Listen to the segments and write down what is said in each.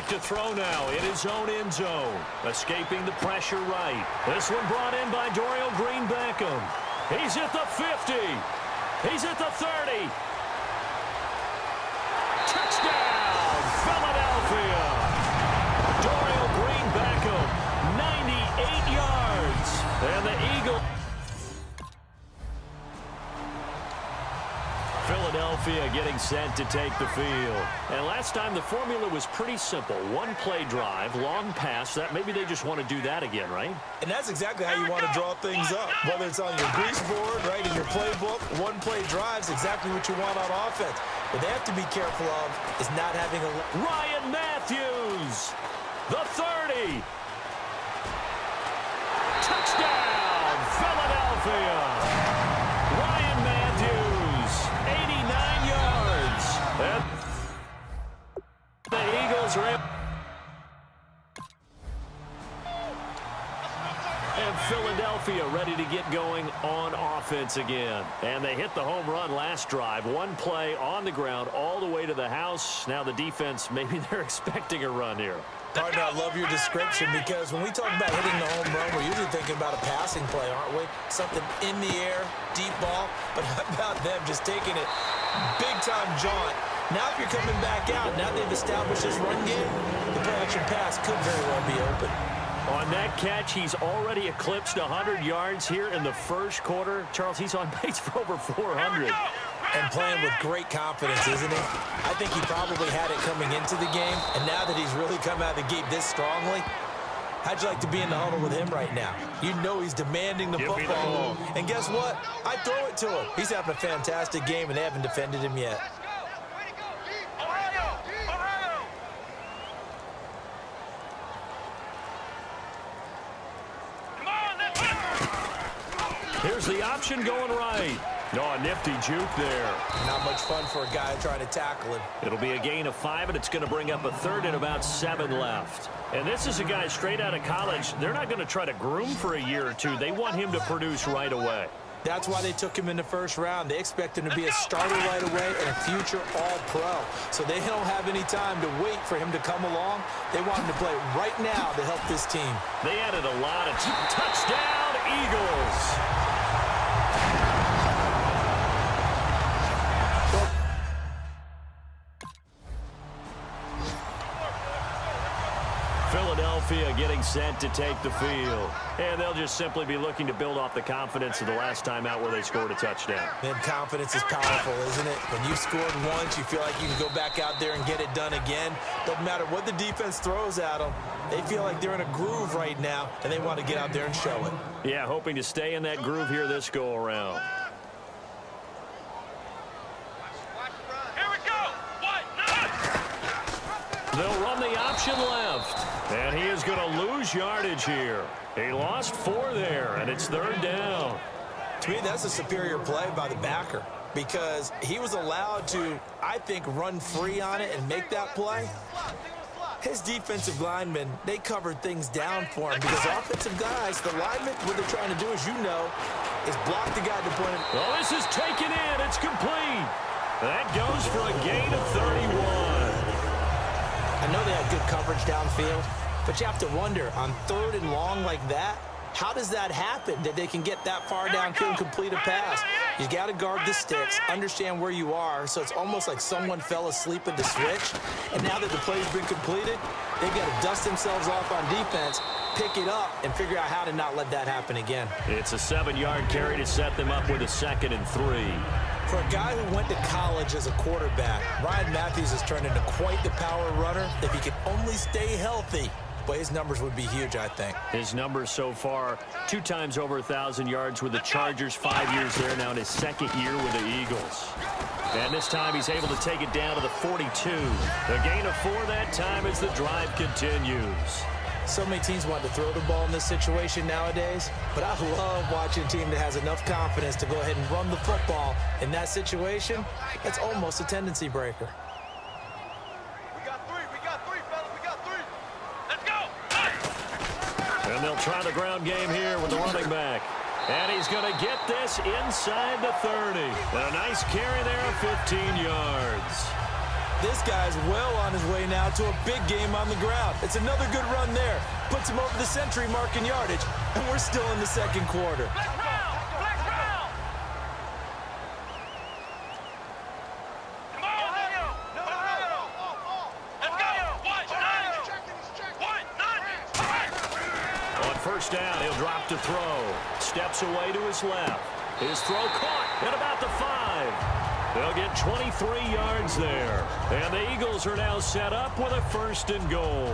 back to throw now in his own end zone. Escaping the pressure right. This one brought in by Dorial Green-Beckham. He's at the 50. He's at the 30. Touchdown, Philadelphia. Dorial Green-Beckham, 98 yards. And the Eagles. Philadelphia getting set to take the field. And last time the formula was pretty simple. One play drive, long pass. That maybe they just want to do that again, right? And that's exactly how you want to draw things up. Whether it's on your grease board, right, in your playbook, one play drive is exactly what you want on offense. What they have to be careful of is not having a... Ryan Matthews, the 30. Touchdown, Philadelphia. Ryan Matthews, 89 yards. And the Eagles are able. And Philadelphia ready to get going on offense again. And they hit the home run last drive. One play on the ground all the way to the house. Now the defense, maybe they're expecting a run here. Partner, I love your description because when we talk about hitting the home run, we're usually thinking about a passing play, aren't we? Something in the air, deep ball. But how about them just taking it big-time jaunt? Now if you're coming back out, now they've established this run game, the play-action pass could very well be open. On that catch, he's already eclipsed 100 yards here in the first quarter. Charles, he's on pace for over 400. And playing with great confidence, isn't he? I think he probably had it coming into the game, and now that he's really come out of the gate this strongly, how'd you like to be in the huddle with him right now? You know he's demanding the football. And guess what? I throw it to him. He's having a fantastic game, and they haven't defended him yet. Here's the option going right. Oh, a nifty juke there. Not much fun for a guy trying to tackle him. It'll be a gain of 5, and it's going to bring up a third and about 7 left. And this is a guy straight out of college. They're not going to try to groom for a year or two. They want him to produce right away. That's why they took him in the first round. They expect him to be a starter right away and a future All-Pro. So they don't have any time to wait for him to come along. They want him to play right now to help this team. They added a lot of touchdown, Eagles. Philadelphia getting set to take the field. And they'll just simply be looking to build off the confidence of the last time out where they scored a touchdown. Man, confidence is powerful, isn't it? When you've scored once, you feel like you can go back out there and get it done again. Doesn't matter what the defense throws at them. They feel like they're in a groove right now, and they want to get out there and show it. Yeah, hoping to stay in that groove here this go-around. They'll run the option left. And he is going to lose yardage here. He lost 4 there, and it's 3rd down. To me, that's a superior play by the backer because he was allowed to, I think, run free on it and make that play. His defensive linemen, they covered things down for him because offensive guys, the linemen, what they're trying to do, as you know, is block the guy at the point of... Well, this is taken in. It's complete. That goes for a gain of 31. I know they had good coverage downfield, but you have to wonder, on 3rd and long like that, how does that happen, that they can get that far downfield and complete a pass? You got to guard the sticks, understand where you are, so it's almost like someone fell asleep at the switch, and now that the play's been completed, they've got to dust themselves off on defense, pick it up, and figure out how to not let that happen again. It's a 7-yard carry to set them up with a 2nd and 3. For a guy who went to college as a quarterback, Ryan Matthews has turned into quite the power runner. If he could only stay healthy, but his numbers would be huge, I think. His numbers so far, 2 times over 1,000 yards with the Chargers, 5 years there now in his 2nd year with the Eagles. And this time he's able to take it down to the 42. The gain of 4 that time as the drive continues. So many teams want to throw the ball in this situation nowadays, but I love watching a team that has enough confidence to go ahead and run the football. In that situation, it's almost a tendency breaker. We got 3, fellas, we got 3. Let's go. And they'll try the ground game here with the running back. And he's going to get this inside the 30. And a nice carry there, 15 yards. this guy's well on his way now to a big game on the ground. It's another good run there. Puts him over the century mark in yardage, and we're still in the second quarter. Flex round! Flex round! Come on, Leo! No! Let's go! Watch, nine! On first down, he'll drop to throw. Steps away to his left. His throw caught at about the 5. They'll get 23 yards there. And the Eagles are now set up with a 1st and goal.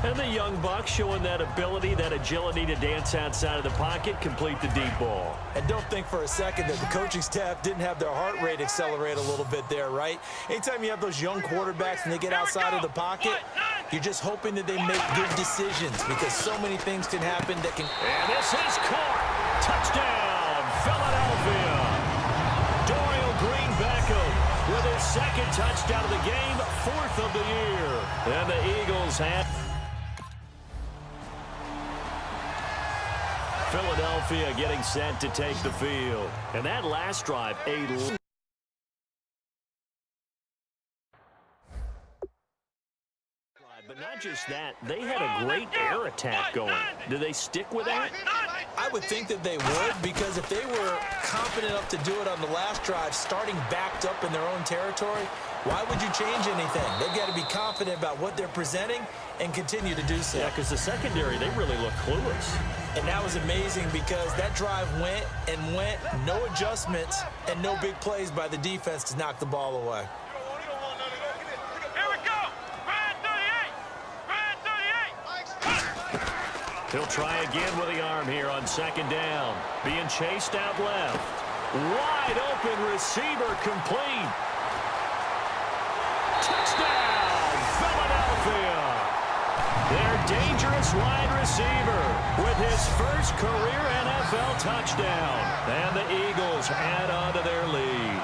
And the young buck showing that ability, that agility to dance outside of the pocket, complete the deep ball. And don't think for a second that the coaching staff didn't have their heart rate accelerate a little bit there, right? Anytime you have those young quarterbacks and they get outside of the pocket, you're just hoping that they make good decisions because so many things can happen that can... And this is caught. Touchdown, Philadelphia. Dorial Green-Beckham with his 2nd touchdown of the game, 4th of the year. And the Eagles have... Philadelphia getting set to take the field. And that last drive, But not just that, they had a great air attack going. Do they stick with that? I would think that they would, because if they were confident enough to do it on the last drive, starting backed up in their own territory, why would you change anything? They've got to be confident about what they're presenting and continue to do so. Yeah, because the secondary, they really look clueless. And that was amazing because that drive went and went, no adjustments, and no big plays by the defense to knock the ball away. Here we go! Ryan 38! Ryan 38! He'll try again with the arm here on 2nd down. Being chased out left. Wide open receiver complete. Touchdown, Philadelphia. Their dangerous wide receiver with his first career NFL touchdown. And the Eagles add on to their lead.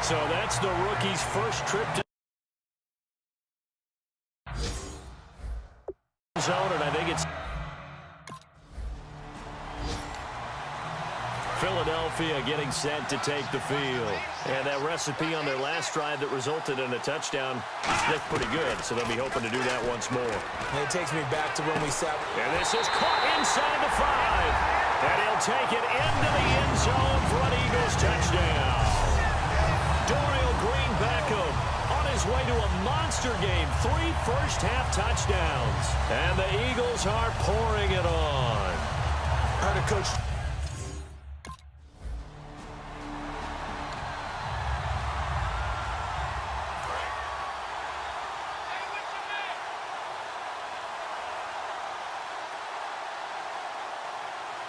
So that's the rookie's first trip to zone, and I think it's Philadelphia getting set to take the field. And that recipe on their last drive that resulted in a touchdown looked pretty good, so they'll be hoping to do that once more. And it takes me back to when we sat. And this is caught inside the 5. And he'll take it into the end zone for an Eagles touchdown. Dorial Green-Beckham on his way to a monster game. 3 first-half touchdowns. And the Eagles are pouring it on. Heard a coach.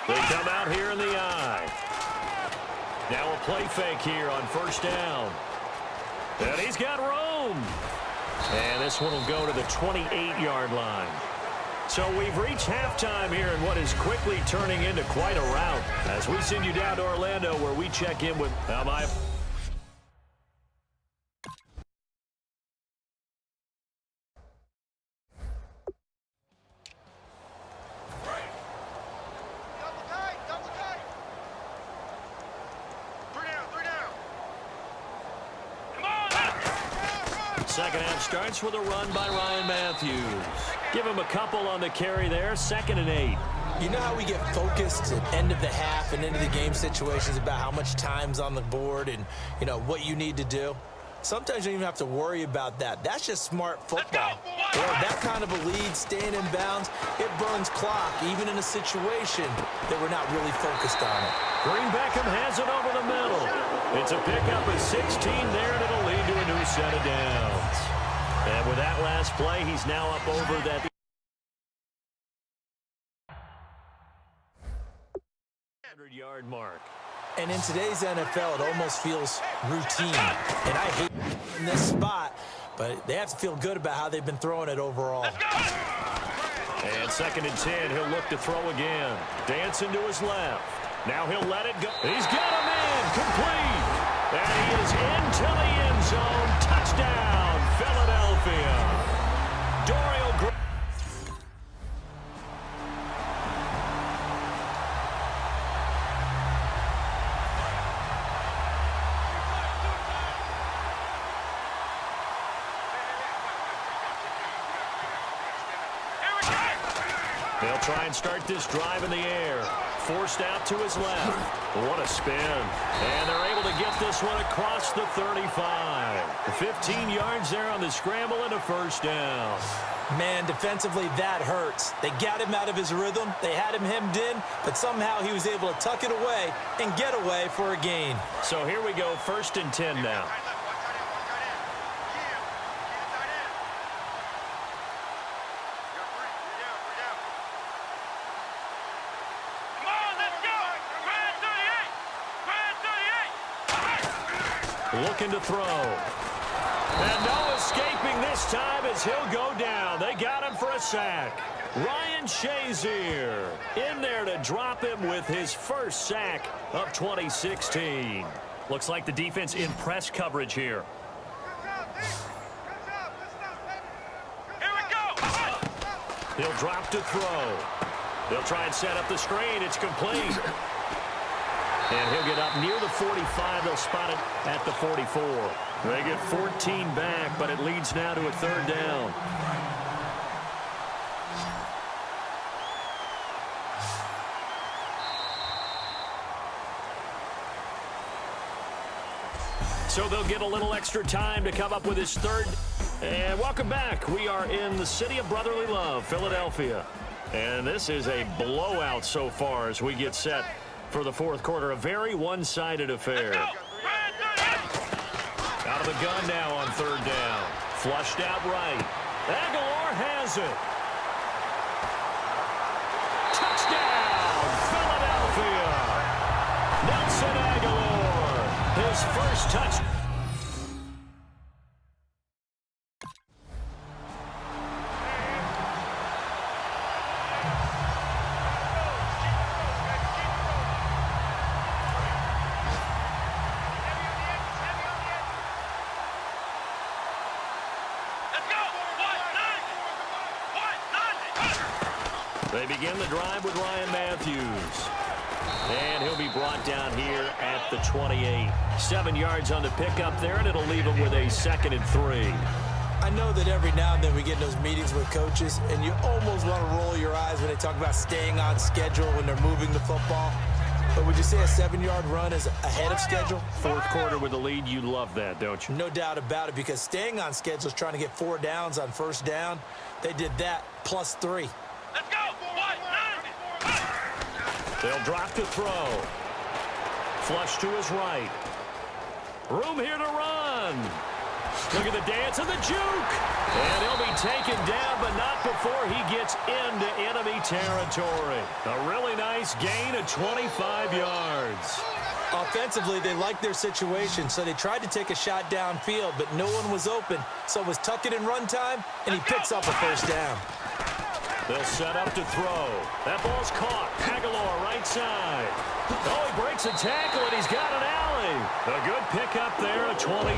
They come out here in the eye. Now a play fake here on first down. And he's got room. And this one will go to the 28-yard line. So we've reached halftime here in what is quickly turning into quite a rout as we send you down to Orlando where we check in with my Double tight! Three down! Come on! second half starts with a run by Ryan Matthews. Give him a couple on the carry there, 2nd and 8. You know how we get focused at end of the half and into the game situations about how much time's on the board and, you know, what you need to do? Sometimes you don't even have to worry about that. That's just smart football. You know, that kind of a lead, staying in bounds, it burns clock, even in a situation that we're not really focused on it. Green-Beckham has it over the middle. It's a pickup of 16 there, and it'll lead to a new set of downs. And with that last play, he's now up over that 100-yard mark. And in today's NFL, it almost feels routine. And I hate in this spot, but they have to feel good about how they've been throwing it overall. And 2nd and 10, he'll look to throw again. Dancing to his left. Now he'll let it go. He's got him in, complete. And he is into the end zone. Touchdown, Philadelphia. Dorial Green. They'll try and start this drive in the air. Forced out to his left. What a spin. And they're able to get this one across the 35. 15 yards there on the scramble and a first down. Man, defensively, that hurts. They got him out of his rhythm. They had him hemmed in, but somehow he was able to tuck it away and get away for a gain. So here we go, 1st and 10 now. Looking to throw. And no escaping this time as he'll go down. They got him for a sack. Ryan Shazier in there to drop him with his first sack of 2016. Looks like the defense in press coverage here. He'll drop to throw. They'll try and set up the screen. It's complete. And he'll get up near the 45. They'll spot it at the 44. They get 14 back, but it leads now to a 3rd down. So they'll get a little extra time to come up with his 3rd. And welcome back. We are in the city of brotherly love, Philadelphia. And this is a blowout so far as we get set for the 4th quarter. A very one-sided affair. Out of the gun now on 3rd down. Flushed out right. Aguilar has it. Touchdown, Philadelphia. Nelson Aguilar, his first touch. They begin the drive with Ryan Matthews. And he'll be brought down here at the 28. 7 yards on the pickup there, and it'll leave him with a 2nd and 3. I know that every now and then we get in those meetings with coaches, and you almost want to roll your eyes when they talk about staying on schedule when they're moving the football. But would you say a 7-yard run is ahead of schedule? 4th quarter with the lead, you love that, don't you? No doubt about it, because staying on schedule is trying to get 4 downs on 1st down. They did that plus 3. Let's go! They'll drop to throw. Flush to his right. Room here to run. Look at the dance and the juke. And he'll be taken down, but not before he gets into enemy territory. A really nice gain of 25 yards. Offensively, they liked their situation, so they tried to take a shot downfield, but no one was open. So it was tuck it in run time, and he picks up a 1st down. They'll set up to throw. That ball's caught. Aguilar right side. Oh, he breaks a tackle, and he's got an alley. A good pickup there at 22.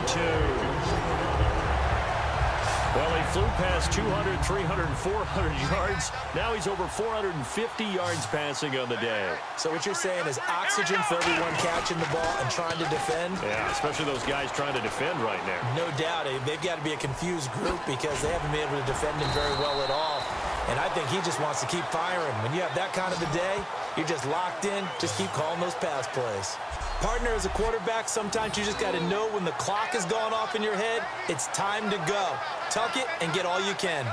Well, he flew past 200, 300, 400 yards. Now he's over 450 yards passing on the day. So what you're saying is oxygen for everyone catching the ball and trying to defend? Yeah, especially those guys trying to defend right now. No doubt. They've got to be a confused group because they haven't been able to defend him very well at all. And I think he just wants to keep firing. When you have that kind of a day, you're just locked in. Just keep calling those pass plays. Partner, as a quarterback, sometimes you just got to know when the clock has gone off in your head, it's time to go. Tuck it and get all you can.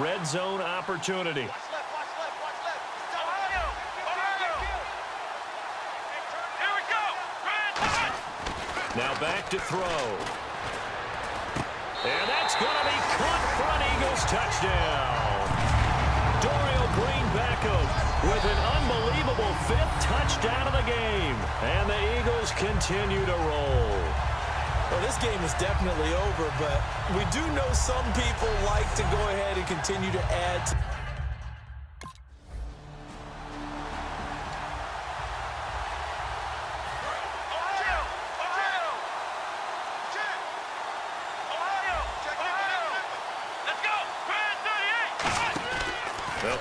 Red zone opportunity. Watch left, watch left, watch left. Ohio! Ohio! Here we go! Now back to throw. And that's going to be caught for an Eagles touchdown. Dorial Green-Beckham with an unbelievable 5th touchdown of the game. And the Eagles continue to roll. Well, this game is definitely over, but we do know some people like to go ahead and continue to add to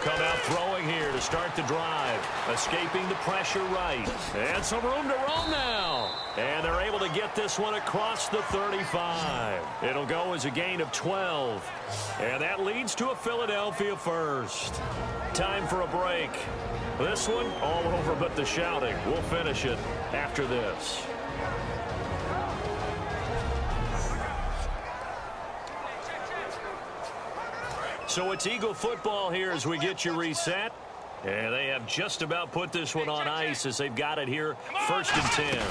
come out throwing here to start the drive. Escaping the pressure right. And some room to roam now. And they're able to get this one across the 35. It'll go as a gain of 12. And that leads to a Philadelphia first. Time for a break. This one all over but the shouting. We'll finish it after this. So it's Eagle football here as we get you reset. And they have just about put this one on ice as they've got it here, 1st and 10.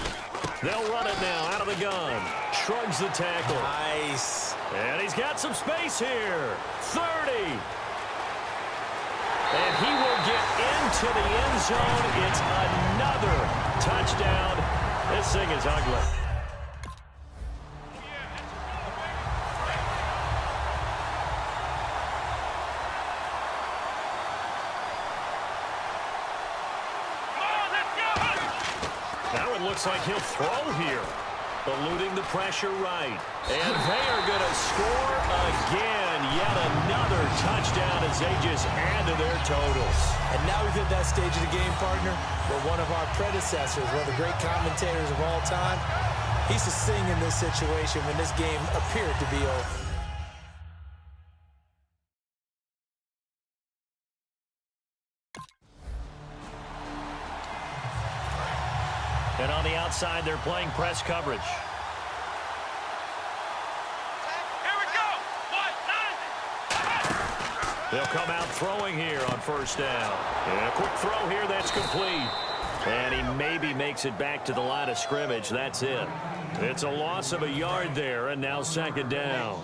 They'll run it now out of the gun. Shrugs the tackle. Nice. And he's got some space here. 30. And he will get into the end zone. It's another touchdown. This thing is ugly. Now it looks like he'll throw here. Eluding the pressure right. And they are going to score again. Yet another touchdown as they just add to their totals. And now we've hit that stage of the game, partner, where one of our predecessors, one of the great commentators of all time, he used to sing in this situation when this game appeared to be over. And on the outside, they're playing press coverage. Here we go. 1-9. They'll come out throwing here on 1st down. And a quick throw here, that's complete. And he maybe makes it back to the line of scrimmage. That's it. It's a loss of a yard there, and now 2nd down.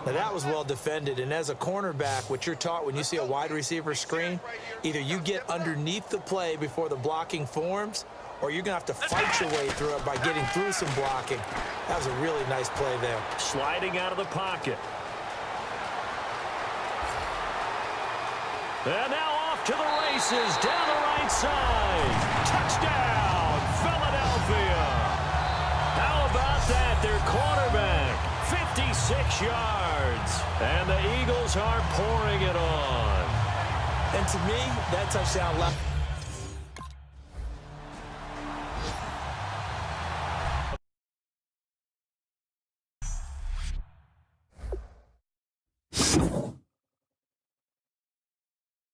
Now that was well defended, and as a cornerback, what you're taught when you see a wide receiver screen, either you get underneath the play before the blocking forms, or you're going to have to fight your way through it by getting through some blocking. That was a really nice play there. Sliding out of the pocket. And now off to the races, down the right side. Touchdown, Philadelphia. How about that? Their quarterback, 56 yards. And the Eagles are pouring it on. And to me, that touchdown left